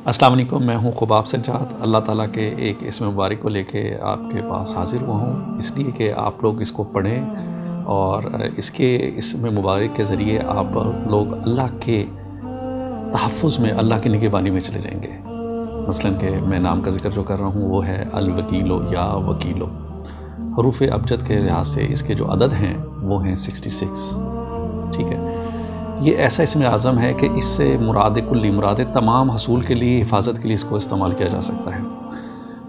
अस्सलाम वालेकुम, मैं हूँ खुबाब सज्जाद। अल्लाह ताला के एक इसम मुबारक को लेके आपके पास हाज़िर हुआ हूँ, इसलिए कि आप लोग इसको पढ़ें और इसके इसम मुबारक के ज़रिए आप लोग अल्लाह के तहफ़्फ़ुज़ में, अल्लाह की निगहबानी में चले जाएंगे। मसलन कि मैं नाम का ज़िक्र जो कर रहा हूँ वो है अल-वकीलो या वकीलो। हरूफ़ अबजद के लिहाज से इसके जो अदद हैं वो हैं 66। ठीक है, ये ऐसा इसमें आज़म है कि इससे मुराद कुल्ली, मुराद तमाम हसूल के लिए, हिफाजत के लिए इसको इस्तेमाल किया जा सकता है।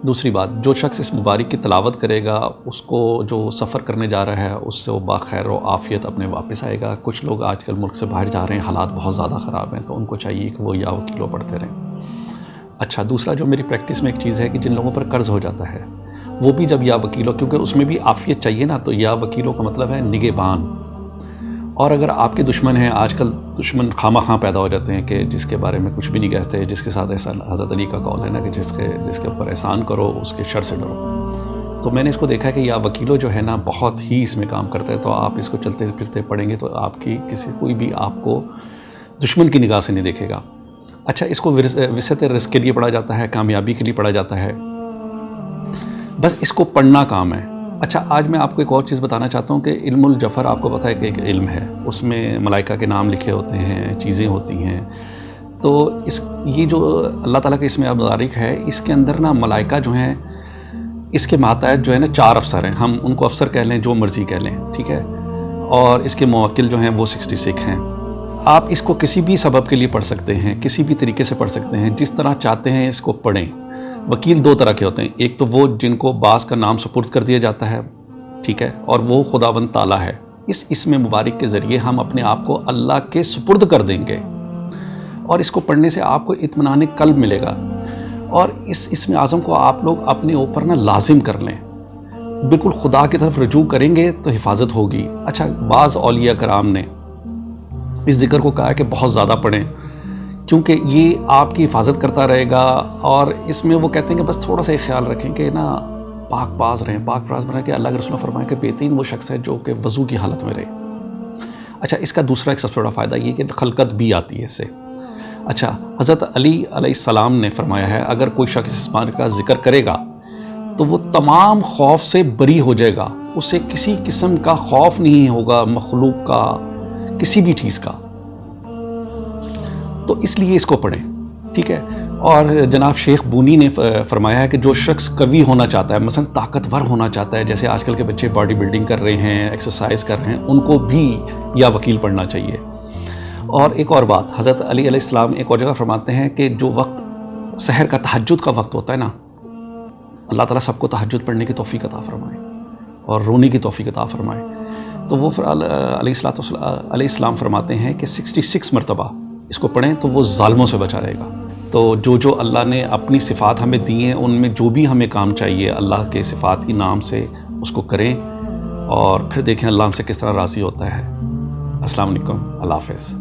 दूसरी बात, जो शख्स इस मुबारक की तिलावत करेगा उसको जो सफ़र करने जा रहा है उससे वो बाखैर व आफ़ियत अपने वापस आएगा। कुछ लोग आजकल मुल्क से बाहर जा रहे हैं, हालात बहुत ज़्यादा ख़राब हैं, तो उनको चाहिए कि वो या वकीलो पढ़ते रहें। अच्छा, दूसरा जो मेरी प्रैक्टिस में एक चीज़ है कि जिन लोगों पर कर्ज़ हो जाता है वो भी जब या वकीलो, क्योंकि उसमें भी आफ़ियत चाहिए ना, तो या वकीलो का मतलब है निगहबान। और अगर आपके दुश्मन हैं, आजकल दुश्मन खामा पैदा हो जाते हैं कि जिसके बारे में कुछ भी नहीं कहते, जिसके साथ ऐसा हज़रत अली का कौल है ना कि जिसके ऊपर एहसान करो उसके शर से डरो। तो मैंने इसको देखा है कि या वकीलो जो है ना बहुत ही इसमें काम करता है। तो आप इसको चलते फिरते पढ़ेंगे तो आपकी कोई भी आपको दुश्मन की निगाह से नहीं देखेगा। अच्छा, इसको विसअत रिज़्क़ के लिए पढ़ा जाता है, कामयाबी के लिए पढ़ा जाता है, बस इसको पढ़ना काम है। अच्छा, आज मैं आपको एक और चीज़ बताना चाहता हूँ कि इल्मुल जफ़र आपको पता है कि एक इल्म है, उसमें मलाइका के नाम लिखे होते हैं, चीज़ें होती हैं। तो ये जो अल्लाह ताला के इसमें मुबारक है, इसके अंदर ना मलाइका जो हैं, इसके मातहत जो है ना 4 अफसर हैं, हम उनको अफसर कह लें, जो मर्ज़ी कह लें, ठीक है। और इसके मुवक्किल जो हैं वो 66 हैं। आप इसको किसी भी सबब के लिए पढ़ सकते हैं, किसी भी तरीके से पढ़ सकते हैं, जिस तरह चाहते हैं इसको पढ़ें। वकील 2 तरह के होते हैं, एक तो वो जिनको बास का नाम सुपुर्द कर दिया जाता है, ठीक है, और वो खुदावंद ताला है। इसमें मुबारक के ज़रिए हम अपने आप को अल्लाह के सुपुर्द कर देंगे और इसको पढ़ने से आपको इत्मीनान क़ल्ब मिलेगा। और इसमें आज़म को आप लोग अपने ऊपर ना लाजिम कर लें, बिल्कुल खुदा की तरफ रजू करेंगे तो हिफाजत होगी। अच्छा, बाज़ औलिया कराम ने इस ज़िक्र को कहा है कि बहुत ज़्यादा पढ़ें, क्योंकि ये आपकी हिफाजत करता रहेगा। और इसमें वो कहते हैं कि बस थोड़ा सा ख्याल रखें कि ना पाक पास रहें, पाक पास रहें, कि अल्लाह के रसूल ने फरमाया कि बेहतरीन वो शख्स है जो कि वज़ू की हालत में रहे। अच्छा, इसका दूसरा एक सबसे बड़ा फ़ायदा ये कि खलकत भी आती है इससे। अच्छा, हज़रत अली अलैहिस्सलाम ने फरमाया है अगर कोई शख्स इस बात का ज़िक्र करेगा तो वो तमाम खौफ से बरी हो जाएगा, उसे किसी किस्म का खौफ नहीं होगा, मखलूक का, किसी भी चीज़ का। तो इसलिए इसको पढ़ें, ठीक है। और जनाब शेख बूनी ने फरमाया है कि जो शख्स कवि होना चाहता है, मसलन ताकतवर होना चाहता है, जैसे आजकल के बच्चे बॉडी बिल्डिंग कर रहे हैं, एक्सरसाइज कर रहे हैं, उनको भी या वकील पढ़ना चाहिए। और एक और बात, हज़रत अली अलैहिस्सलाम एक और जगह फरमाते हैं कि जो वक्त सहर का तहज्जुद का वक्त होता है ना, अल्लाह ताला सबको तहज्जुद पढ़ने की तौफीक अता फरमाए और रोने की तौफीक अता फरमाए। तो वो अलैहिस्सलाम फरमाते हैं कि 66 मरतबा इसको पढ़ें तो वो ज़ालिमों से बचा रहेगा। तो जो अल्लाह ने अपनी सिफ़ात हमें दी हैं, उनमें जो भी हमें काम चाहिए अल्लाह के सिफ़ात की नाम से उसको करें और फिर देखें अल्लाह हमसे किस तरह राज़ी होता है। अस्सलाम वालेकुम, अल्लाह हाफ़िज़।